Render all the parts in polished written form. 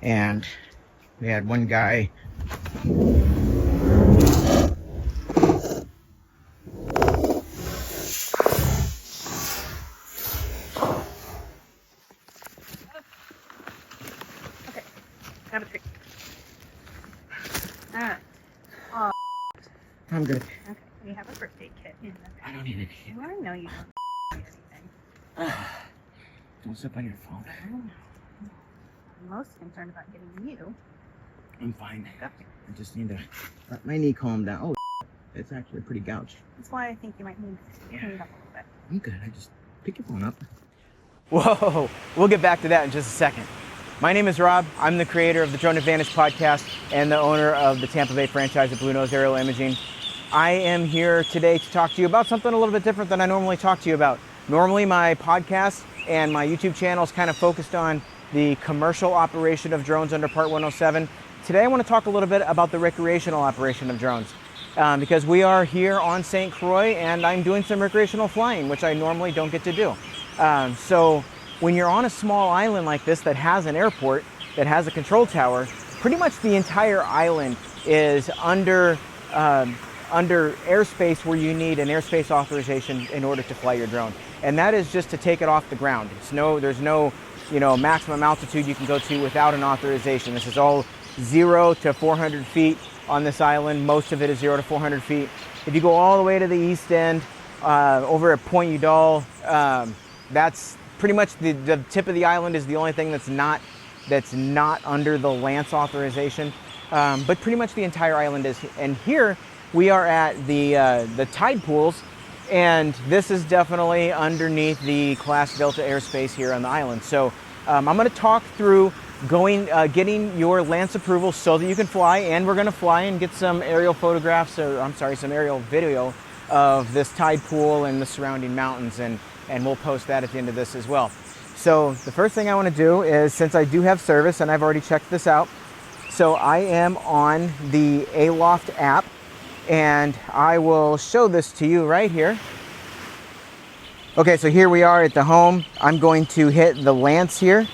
and we had one guy Okay, have a treat. Alright. Oh, I'm good. okay, we have a birthday kit in the I don't need it. Well, I know you don't need anything. Don't step on your phone. I'm most concerned about getting you. I'm fine. Okay. I just need to let my knee calm down. Oh, it's actually pretty gouged. That's why I think you might need to clean it up a little bit. I'm good. I just pick your phone up. Whoa, we'll get back to that in just a second. My name is Rob. I'm the creator of the Drone Advantage podcast and the owner of the Tampa Bay franchise of Blue Nose Aerial Imaging. I am here today to talk to you about something a little bit different than I normally talk to you about. Normally my podcast and my YouTube channel is kind of focused on the commercial operation of drones under Part 107. Today I want to talk a little bit about the recreational operation of drones because we are here on St. Croix and I'm doing some recreational flying, which I normally don't get to do. So when you're on a small island like this that has an airport, that has a control tower, pretty much the entire island is under airspace where you need an airspace authorization in order to fly your drone. And that is just to take it off the ground. There's no maximum altitude you can go to without an authorization. This is all 0 to 400 feet on this island. Most of it is 0 to 400 feet. If you go all the way to the east end, over at Point Udall, that's pretty much the tip of the island is the only thing that's not under the LAANC authorization. But pretty much the entire island is. And here we are at the tide pools, and this is definitely underneath the Class Delta airspace here on the island. So I'm going to talk through getting your LAANC approval so that you can fly, and we're going to fly and get some aerial photographs, some aerial video of this tide pool and the surrounding mountains, and we'll post that at the end of this as well. So the first thing I want to do is, since I do have service and I've already checked this out, so I am on the Aloft app, and I will show this to you right here. Okay, so here we are at the home. I'm going to hit the LAANC here.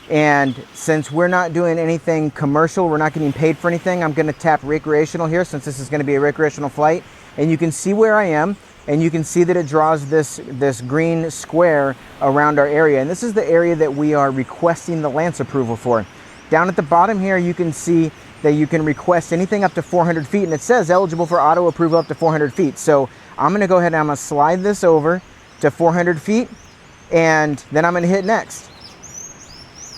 And since we're not doing anything commercial, we're not getting paid for anything, I'm going to tap recreational here, since this is going to be a recreational flight. And you can see where I am, and you can see that it draws this green square around our area. And this is the area that we are requesting the LAANC approval for. Down at the bottom here, you can see that you can request anything up to 400 feet, and it says eligible for auto approval up to 400 feet. So I'm going to go ahead and I'm going to slide this over to 400 feet, and then I'm going to hit next.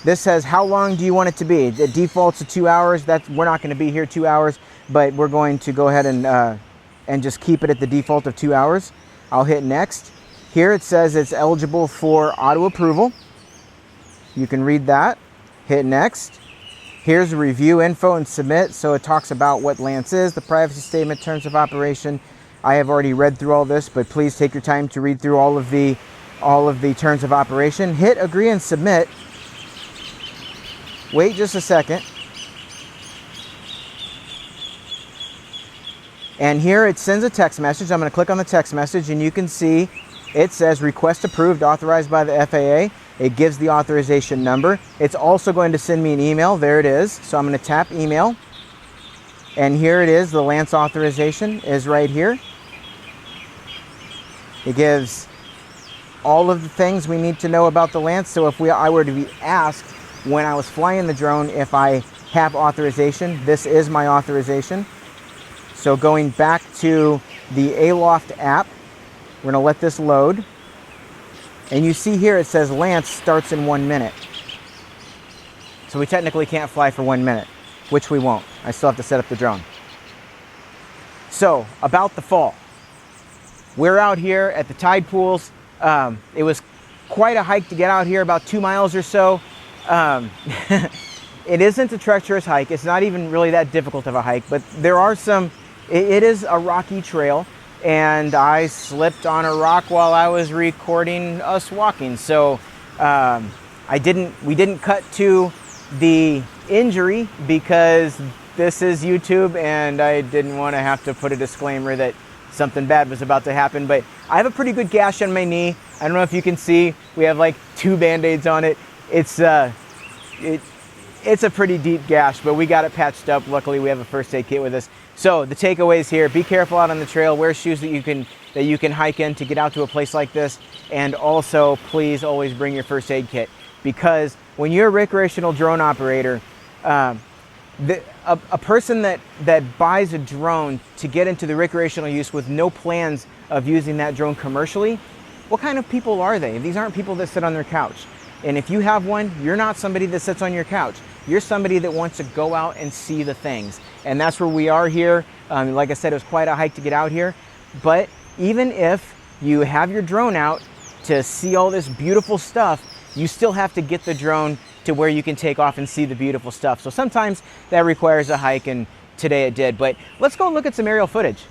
This says, how long do you want it to be? The default's to 2 hours. We're not going to be here 2 hours, but we're going to go ahead and just keep it at the default of 2 hours. I'll hit next. Here it says it's eligible for auto approval. You can read that. Hit next. Here's review info and submit. So it talks about what LAANC is, the privacy statement, terms of operation. I have already read through all this, but please take your time to read through all of the terms of operation. Hit agree and submit. Wait just a second. And here it sends a text message. I'm going to click on the text message, and you can see it says request approved, authorized by the FAA. It gives the authorization number. It's also going to send me an email. There it is. So I'm going to tap email. And here it is. The LAANC authorization is right here. It gives all of the things we need to know about the LAANC. So if I were to be asked when I was flying the drone if I have authorization, this is my authorization. So going back to the Aloft app, we're going to let this load. And you see here it says LAANC starts in 1 minute. So we technically can't fly for 1 minute, which we won't. I still have to set up the drone. So about the fall. We're out here at the tide pools. It was quite a hike to get out here, about 2 miles or so. It isn't a treacherous hike. It's not even really that difficult of a hike, but there are it is a rocky trail, and I slipped on a rock while I was recording us walking. So we didn't cut to the injury because this is YouTube, and I didn't want to have to put a disclaimer that something bad was about to happen. But I have a pretty good gash on my knee. I don't know if you can see. We have like 2 Band-Aids on it. it's a pretty deep gash, but we got it patched up. Luckily, we have a first aid kit with us. So the takeaways here: be careful out on the trail. Wear shoes that you can hike in to get out to a place like this. And also, please always bring your first aid kit, because when you're a recreational drone operator, a person that buys a drone to get into the recreational use with no plans of using that drone commercially, what kind of people are they? These aren't people that sit on their couch. And if you have one, you're not somebody that sits on your couch. You're somebody that wants to go out and see the things. And that's where we are here. Like I said, it was quite a hike to get out here. But even if you have your drone out to see all this beautiful stuff, you still have to get the drone to where you can take off and see the beautiful stuff. So sometimes that requires a hike, and today it did. But let's go look at some aerial footage.